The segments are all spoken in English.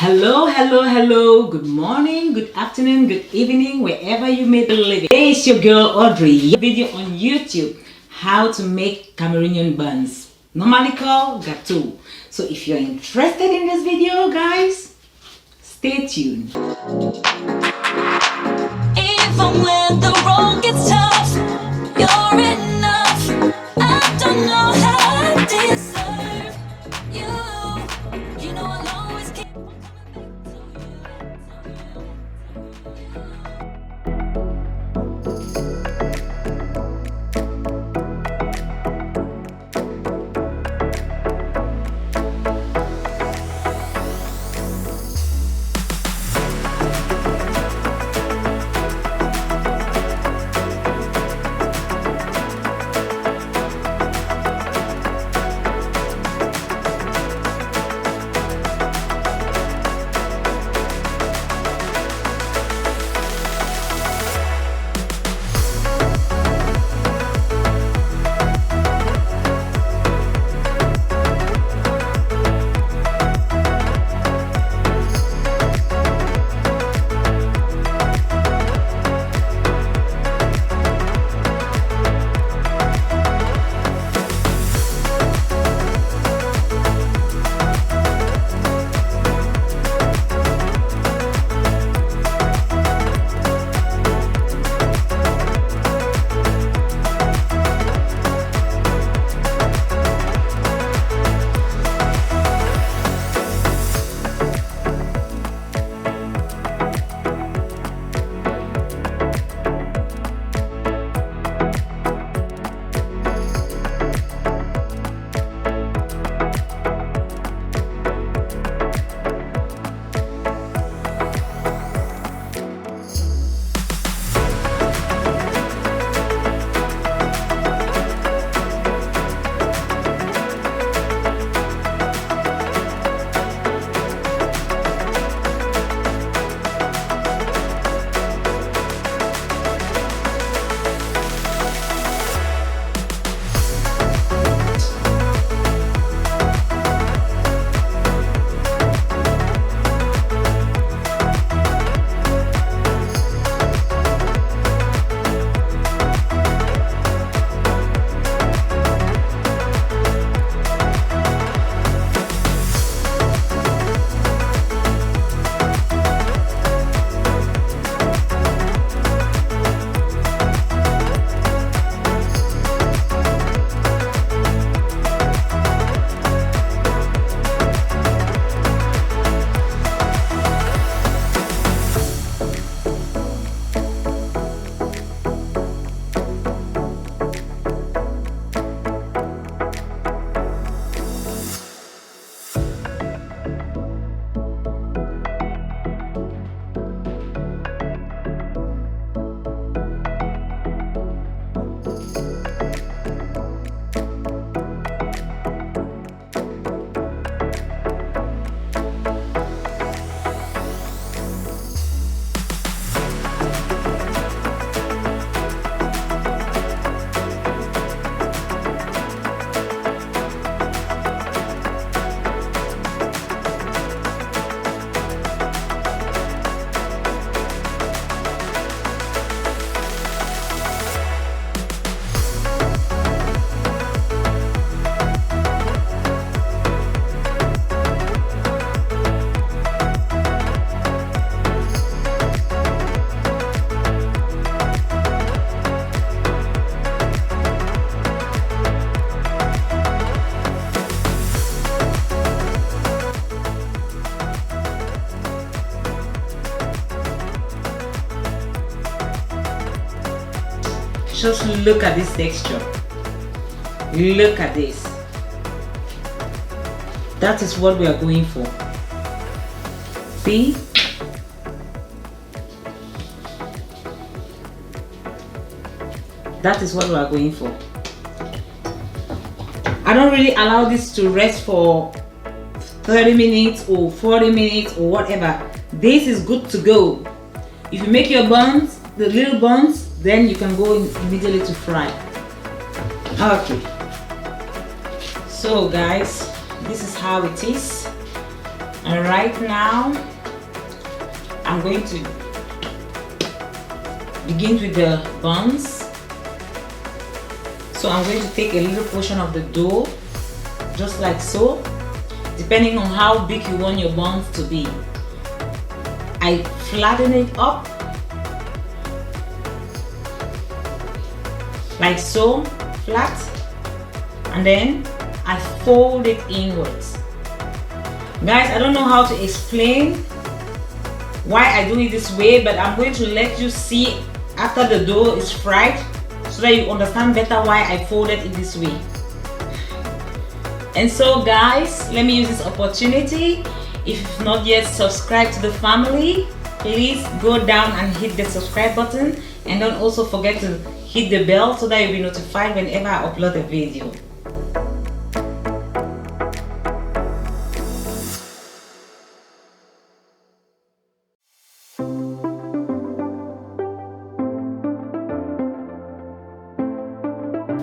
Hello. Good morning, good afternoon, good evening, wherever you may be living. Hey, it's your girl Audrey. Video on YouTube, how to make Cameroonian buns, normally called gâteau. So if you're interested in this video, guys, stay tuned. Even when the road gets tough, you're enough. I don't know how I deserve you. You know I'll always keep on coming back Just look at this texture. Look at this. That is what we are going for. See? That is what we are going for. I don't really allow this to rest for 30 minutes or 40 minutes or whatever. This is good to go. If you make your buns, the little buns, then you can go immediately to fry. Okay. So guys, this is how it is. And right now, I'm going to begin with the buns. So I'm going to take a little portion of the dough, just like so, depending on how big you want your buns to be. I flatten it up, like so, flat, and then I fold it inwards. Guys, I don't know how to explain why I do it this way, but I'm going to let you see after the dough is fried so that you understand better why I folded it this way. And so guys, let me use this opportunity. If you've not yet subscribed to the family, please go down and hit the subscribe button, and don't also forget to hit the bell so that you'll be notified whenever I upload a video.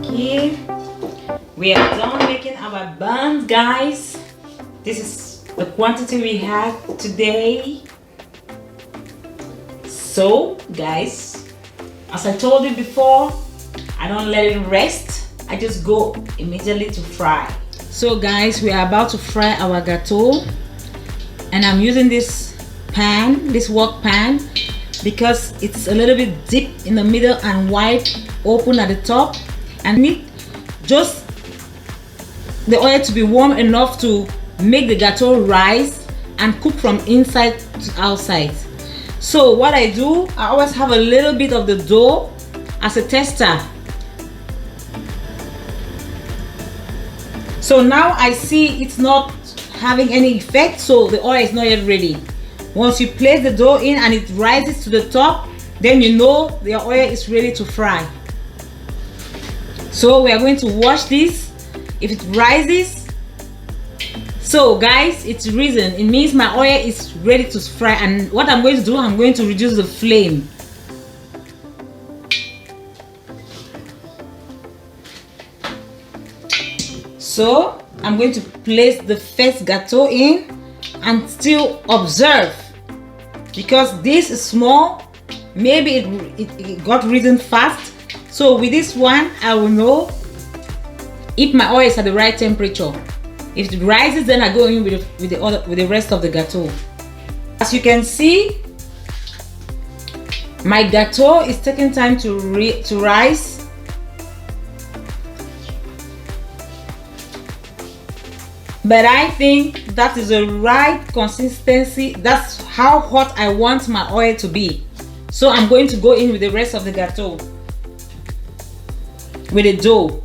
Okay, we are done making our buns, guys. This is the quantity we had today. So guys, as I told you before, I don't let it rest. I just go immediately to fry. So guys, we are about to fry our gâteau, and I'm using this pan, this wok pan, because it's a little bit deep in the middle and wide open at the top, and need just the oil to be warm enough to make the gâteau rise and cook from inside to outside. So what I do, I always have a little bit of the dough as a tester. So now I see it's not having any effect, so the oil is not yet ready. Once you place the dough in and it rises to the top, then you know the oil is ready to fry. So we are going to watch this. If it rises, so guys, it's risen, it means my oil is ready to fry. And what I'm going to do, I'm going to reduce the flame. So I'm going to place the first gâteau in and still observe, because this is small, maybe it got risen fast. So with this one, I will know if my oil is at the right temperature. If it rises, then I go in with the rest of the gâteau. As you can see, my gâteau is taking time to rise. But I think that is the right consistency. That's how hot I want my oil to be. So I'm going to go in with the rest of the gâteau, with the dough.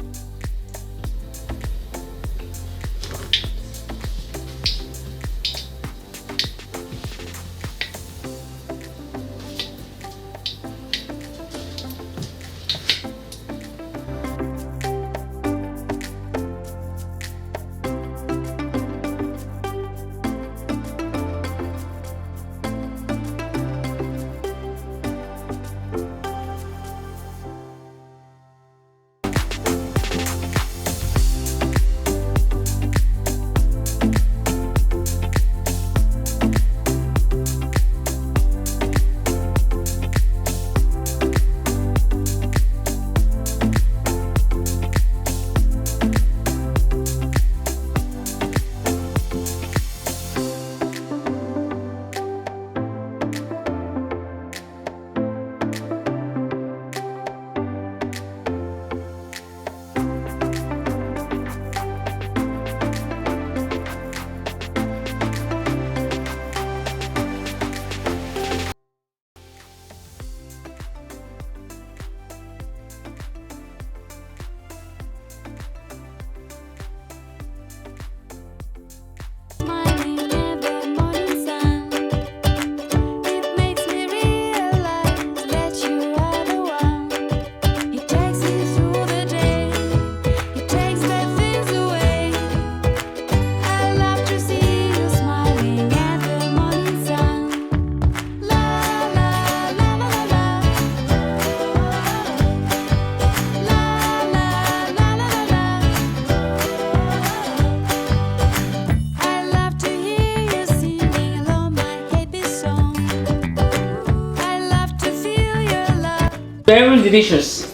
Very delicious.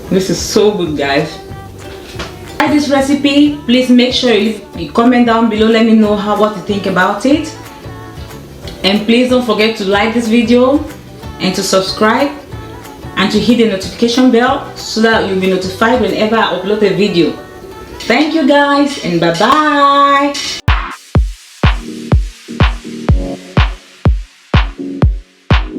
This is so good, guys. Like this recipe, please make sure you leave a comment down below. Let me know what you think about it. And please don't forget to like this video and to subscribe and to hit the notification bell so that you'll be notified whenever I upload a video. Thank you guys, and bye bye.